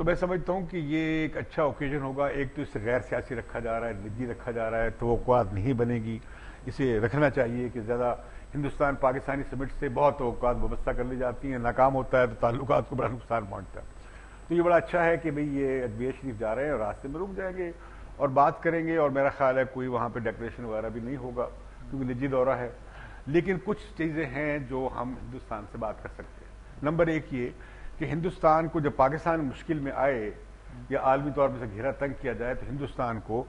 تو میں سمجھتا ہوں کہ یہ ایک اچھا اوکیزن ہوگا. ایک تو اسے غیر سیاسی رکھا جا رہا ہے, نجی رکھا جا رہا ہے, توقعات نہیں بنے گی. اسے رکھنا چاہیے کہ زیادہ ہندوستان پاکستانی سمٹ سے بہت توقعات وابستہ کر لی جاتی ہیں, ناکام ہوتا ہے تو تعلقات کو بڑا نقصان پہنچتا ہے. تو یہ بڑا اچھا ہے کہ بھئی یہ اجمیر شریف جا رہے ہیں اور راستے میں رک جائیں گے اور بات کریں گے, اور میرا خیال ہے کوئی وہاں پہ ڈیکلیریشن وغیرہ بھی نہیں ہوگا کیونکہ نجی دورہ ہے. لیکن کچھ چیزیں ہیں جو ہم ہندوستان سے بات کر سکتے ہیں. نمبر ایک یہ کہ ہندوستان کو جب پاکستان مشکل میں آئے یا عالمی طور پر گھیرا تنگ کیا جائے تو ہندوستان کو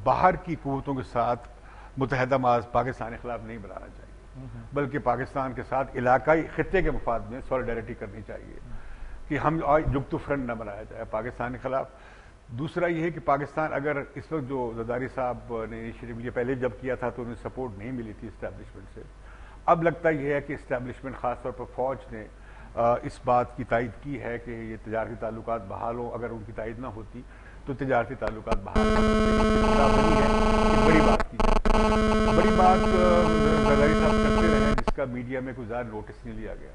باہر کی قوتوں کے ساتھ متحدہ ماض پاکستان کے خلاف نہیں بنانا چاہیے, بلکہ پاکستان کے ساتھ علاقائی خطے کے مفاد میں سولیڈیرٹی کرنی چاہیے کہ ہم جبت فرنٹ نہ بنایا جائے پاکستان کے خلاف. دوسرا یہ ہے کہ پاکستان اگر اس وقت جو زرداری صاحب نے انیشیٹو یہ پہلے جب کیا تھا تو انہیں سپورٹ نہیں ملی تھی اسٹیبلشمنٹ سے, اب لگتا یہ ہے کہ اسٹیبلشمنٹ خاص طور پر فوج نے اس بات کی تائید کی ہے کہ یہ تجارتی تعلقات بحال ہوں. اگر ان کی تائید نہ ہوتی تو تجارتی تعلقات بحال بنی ہے. بڑی بات کی جائے, بڑی بات زرداری صاحب کرتے رہے جس کا میڈیا میں کوئی زیادہ نوٹس نہیں لیا گیا.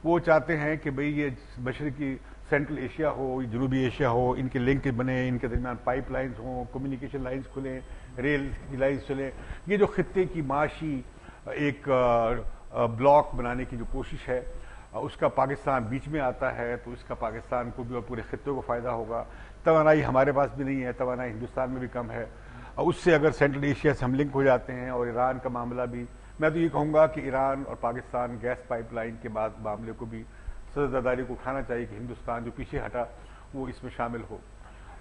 وہ چاہتے ہیں کہ بھئی یہ مشرقی سینٹرل ایشیا ہو, جنوبی ایشیا ہو, ان کے لنک بنے, ان کے درمیان پائپ لائنز ہوں, کمیونیکیشن لائنز کھلیں, ریل کی لائنز چلیں. یہ جو خطے کی معاشی ایک بلاک بنانے کی جو کوشش ہے اس کا پاکستان بیچ میں آتا ہے تو اس کا پاکستان کو بھی اور پورے خطے کو فائدہ ہوگا. توانائی ہمارے پاس بھی نہیں ہے, توانائی ہندوستان میں بھی کم ہے. اس سے اگر سینٹرل ایشیا سے ہم لنک ہو جاتے ہیں اور ایران کا معاملہ بھی, میں تو یہ کہوں گا کہ ایران اور پاکستان گیس پائپ لائن کے بعد معاملے کو بھی صدرداری کو اٹھانا چاہیے کہ ہندوستان جو پیچھے ہٹا وہ اس میں شامل ہو.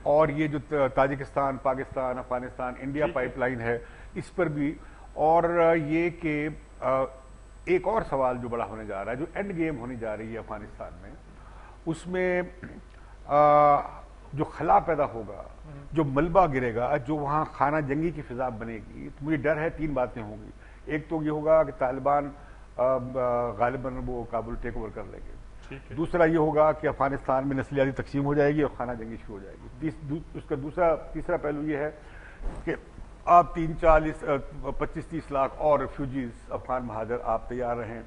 اور یہ جو Tajikistan, Pakistan, Afghanistan, India pipe line ہے اس پر بھی. اور یہ کہ ایک اور سوال جو بڑا ہونے جا رہا ہے, جو اینڈ گیم ہونے جا رہی ہے افغانستان میں, اس میں جو خلا پیدا ہوگا, جو ملبہ گرے گا, جو وہاں خانہ جنگی کی فضا بنے گی, تو مجھے ڈر ہے 3 باتیں ہوں گی. ایک تو یہ ہوگا کہ طالبان غالباً وہ کابل ٹیک اوور کر لیں گے. دوسرا یہ ہوگا کہ افغانستان میں نسلیاتی تقسیم ہو جائے گی اور خانہ جنگی شروع ہو جائے گی. اس کا تیسرا پہلو یہ ہے کہ آپ 25-30 لاکھ اور ریفیوجیز افغان مہاجر آپ تیار رہیں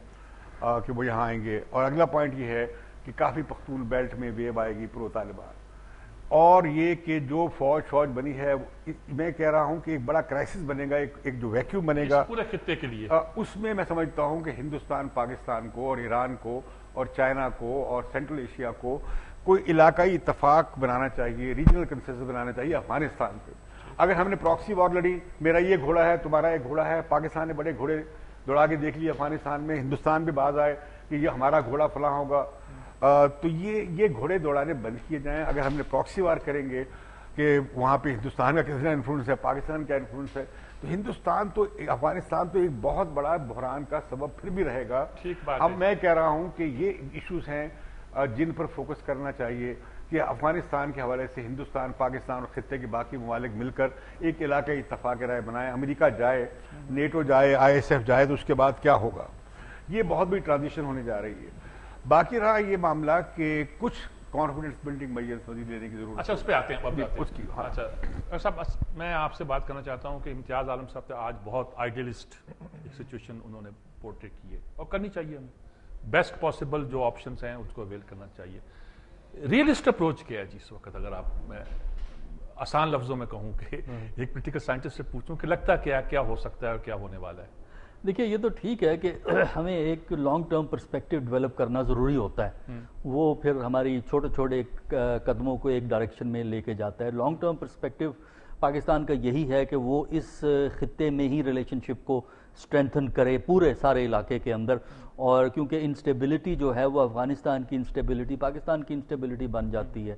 کہ وہ یہاں آئیں گے. اور اگلا پوائنٹ یہ ہے کہ کافی پختون بیلٹ میں ویو آئے گی پرو طالبان. اور یہ کہ جو فوج بنی ہے, میں کہہ رہا ہوں کہ ایک بڑا کرائسس بنے گا, ایک جو ویکیوم بنے گا پورے خطے کے لیے. اس میں سمجھتا ہوں کہ ہندوستان پاکستان کو اور ایران کو اور چائنا کو اور سینٹرل ایشیا کو کوئی علاقائی اتفاق بنانا چاہیے, ریجنل کنسنسس بنانا چاہیے افغانستان پہ. اگر ہم نے پراکسی وار لڑی, میرا یہ گھوڑا ہے, تمہارا ایک گھوڑا ہے, پاکستان نے بڑے گھوڑے دوڑا کے دیکھ لیے افغانستان میں, ہندوستان بھی باز آئے کہ یہ ہمارا گھوڑا فلاں ہوگا, تو یہ گھوڑے دوڑانے بند کیے جائیں. اگر ہم نے پراکسی وار کریں گے کہ وہاں پہ ہندوستان کا کتنا انفلوئنس ہے, پاکستان کا انفلوئنس ہے, تو افغانستان تو ایک بہت بڑا بحران کا سبب پھر بھی رہے گا. اب میں کہہ رہا ہوں کہ یہ ایشوز ہیں جن پر فوکس کرنا چاہیے کہ افغانستان کے حوالے سے ہندوستان, پاکستان اور خطے کے باقی ممالک مل کر ایک علاقائی اتفاق رائے بنائیں. امریکہ جائے, نیٹو جائے, ISF جائے, تو اس کے بعد کیا ہوگا. یہ بہت بڑی ٹرانزیشن ہونے جا رہی ہے. باقی رہا یہ معاملہ کہ کچھ کانفیڈنس بلڈنگ میجرز مزید لینے کی ضرورت. اچھا, اس پہ آتے ہیں اس کی. اچھا صاحب, میں آپ سے بات کرنا چاہتا ہوں کہ امتیاز عالم صاحب آج بہت آئیڈیلسٹ ایک سچویشن انہوں نے پورٹریٹ کی ہے, اور کرنی چاہیے ہمیں. بیسٹ پاسبل جو آپشنس ہیں اس کو اویل کرنا چاہیے. ریئلسٹ اپروچ کیا ہے جی اس وقت, اگر میں آسان لفظوں میں کہوں کہ ایک پولیٹیکل سائنٹسٹ سے پوچھوں کہ لگتا کیا ہو سکتا ہے اور کیا ہونے والا ہے؟ دیکھیے, یہ تو ٹھیک ہے کہ ہمیں ایک لانگ ٹرم پرسپیکٹیو ڈیولپ کرنا ضروری ہوتا ہے, وہ پھر ہماری چھوٹے قدموں کو ایک ڈائریکشن میں لے کے جاتا ہے. لانگ ٹرم پرسپیکٹیو پاکستان کا یہی ہے کہ وہ اس خطے میں ہی ریلیشن شپ کو اسٹرینتھن کرے پورے سارے علاقے کے اندر. اور کیونکہ انسٹیبلٹی جو ہے وہ افغانستان کی انسٹیبلٹی پاکستان کی انسٹیبلٹی بن جاتی ہے,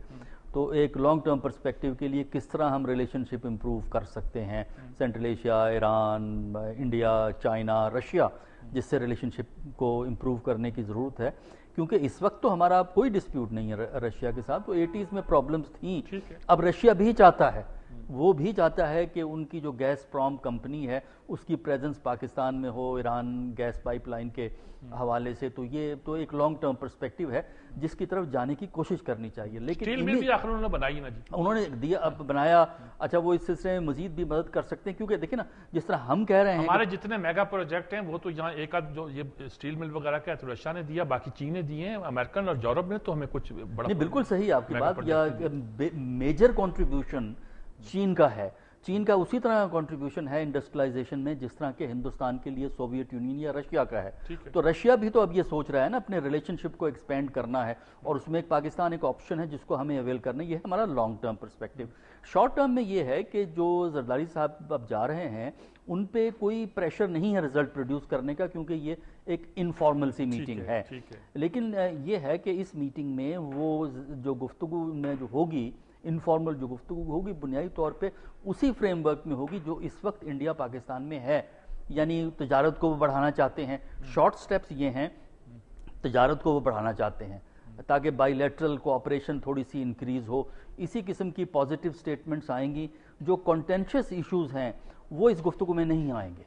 تو ایک لانگ ٹرم پرسپیکٹیو کے لیے کس طرح ہم ریلیشن شپ امپروو کر سکتے ہیں central Asia, Iran, India, China, Russia, جس سے ریلیشن شپ کو امپروو کرنے کی ضرورت ہے. کیونکہ اس وقت تو ہمارا کوئی ڈسپیوٹ نہیں ہے رشیا کے ساتھ, تو 80s میں پرابلمز تھیں, اب رشیا بھی چاہتا ہے وہ بھی چاہتا ہے کہ ان کی جو گیس پروم کمپنی ہے اس کی پریزنس پاکستان میں ہو ایران گیس پائپ لائن کے حوالے سے. تو یہ تو ایک لانگ ٹرم پرسپیکٹیو ہے جس کی طرف جانے کی کوشش کرنی چاہیے. لیکن اسٹیل مل بھی آخر انہوں نے بنائی نا جی, انہوں نے دیا اب بنایا. اچھا وہ اس سلسلے میں مزید بھی مدد کر سکتے ہیں کیونکہ دیکھیں نا جس طرح ہم کہہ رہے ہیں ہمارے جتنے میگا پروجیکٹ ہیں وہ تو یہاں ایک آدھ جو یہ اسٹیل مل وغیرہ کا تو رشیا نے دیا, باقی چین نے دیے ہیں, امریکن اور یورپ نے تو ہمیں کچھ بڑا نہیں بالکل صحیح آپ کی بات. یا میجر کنٹریبیوشن چین کا ہے. چین کا اسی طرح کنٹریبیوشن ہے انڈسٹریلائزیشن میں جس طرح کہ ہندوستان کے لیے سوویت یونین یا رشیا کا ہے. تو رشیا بھی تو اب یہ سوچ رہا ہے نا اپنے ریلیشن شپ کو ایکسپینڈ کرنا ہے اور اس میں ایک پاکستان ایک آپشن ہے جس کو ہمیں اویل کرنا ہے. یہ ہے ہمارا long term perspective. Short term میں یہ ہے کہ جو زرداری صاحب اب جا رہے ہیں ان پہ کوئی پریشر نہیں ہے رزلٹ پروڈیوس کرنے کا کیونکہ یہ ایک انفارمل سی میٹنگ ہے. لیکن یہ ہے کہ اس میٹنگ میں وہ جو گفتگو میں جو ہوگی انفارمل جو گفتگو ہوگی بنیادی طور پہ اسی فریم ورک میں ہوگی جو اس وقت انڈیا پاکستان میں ہے. یعنی تجارت کو وہ بڑھانا چاہتے ہیں. شارٹ سٹیپس یہ ہیں تجارت کو وہ بڑھانا چاہتے ہیں تاکہ بائی لیٹرل کوآپریشن تھوڑی سی انکریز ہو. اسی قسم کی پازیٹیو سٹیٹمنٹس آئیں گی. جو کنٹینشس ایشوز ہیں وہ اس گفتگو میں نہیں آئیں گے.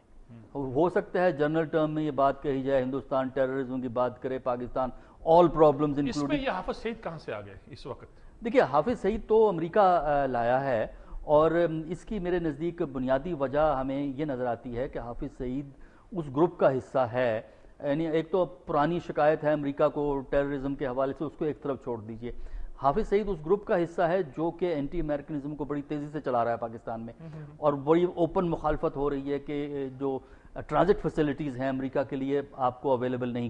ہو سکتا ہے جنرل ٹرم میں یہ بات کہی جائے ہندوستان ٹیررزم کی بات کرے پاکستان آل پرابلمز انکلوڈنگ. اس میں یہ حافظ سعید کہاں سے آ گئے اس وقت؟ دیکھیے حافظ سعید تو امریکہ لایا ہے اور اس کی میرے نزدیک بنیادی وجہ ہمیں یہ نظر آتی ہے کہ حافظ سعید اس گروپ کا حصہ ہے. یعنی ایک تو پرانی شکایت ہے امریکہ کو ٹیررزم کے حوالے سے, اس کو ایک طرف چھوڑ دیجئے. حافظ سعید اس گروپ کا حصہ ہے جو کہ اینٹی امریکنزم کو بڑی تیزی سے چلا رہا ہے پاکستان میں اور بڑی اوپن مخالفت ہو رہی ہے کہ جو ٹرانزٹ فیسلٹیز ہیں امریکہ کے لیے آپ کو اویلیبل نہیں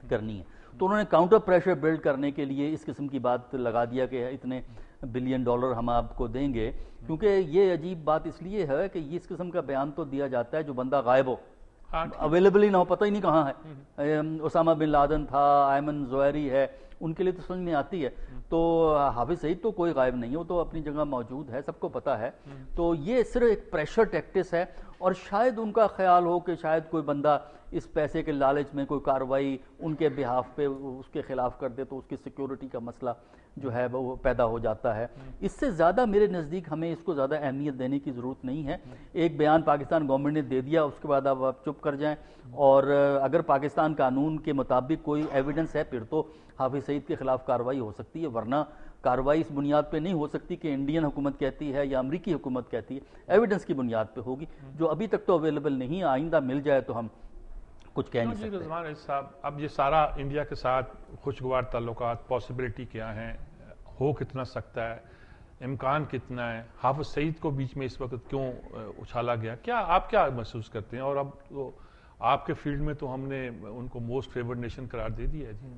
کرنی ہے. تو انہوں نے کاؤنٹر پریشر بلڈ کرنے کے لیے اس قسم کی بات لگا دیا کہ اتنے $1 بلین ہم آپ کو دیں گے. کیونکہ یہ عجیب بات اس لیے ہے کہ اس قسم کا بیان تو دیا جاتا ہے جو بندہ غائب ہو, اویلیبل ہی نہ ہو, پتہ ہی نہیں کہاں ہے. اسامہ بن لادن تھا, ایمن زوہری ہے, ان کے لیے تو سمجھ میں آتی ہے. تو حافظ سعید تو کوئی غائب نہیں ہے, وہ تو اپنی جگہ موجود ہے, سب کو پتہ ہے. تو یہ صرف ایک پریشر ٹیکٹس ہے اور شاید ان کا خیال ہو کہ شاید کوئی بندہ اس پیسے کے لالچ میں کوئی کارروائی ان کے بہاف پہ اس کے خلاف کر دے تو اس کی سیکیورٹی کا مسئلہ جو ہے وہ پیدا ہو جاتا ہے. اس سے زیادہ میرے نزدیک ہمیں اس کو زیادہ اہمیت دینے کی ضرورت نہیں ہے. ایک بیان پاکستان گورنمنٹ نے دے دیا, اس کے بعد اب آپ چپ کر جائیں. اور اگر پاکستان قانون کے مطابق کوئی ایویڈنس ہے پھر تو حافظ سعید کے خلاف کارروائی ہو سکتی ہے, ورنہ کارروائی اس بنیاد پہ نہیں ہو سکتی کہ انڈین حکومت کہتی ہے یا امریکی حکومت کہتی ہے. ایویڈنس کی بنیاد پہ ہوگی جو ابھی تک تو اویلیبل نہیں ہے. آئندہ مل جائے تو ہم کچھ کہہ نہیں سکتے. رضوان صاحب اب یہ سارا انڈیا کے ساتھ خوشگوار تعلقات پاسبلٹی کیا ہیں, ہو کتنا سکتا ہے, امکان کتنا ہے, حافظ سعید کو بیچ میں اس وقت کیوں اچھالا گیا, کیا آپ کیا محسوس کرتے ہیں؟ اور اب تو آپ کے فیلڈ میں تو ہم نے ان کو موسٹ فیورڈ نیشن قرار دے دیا ہے جی.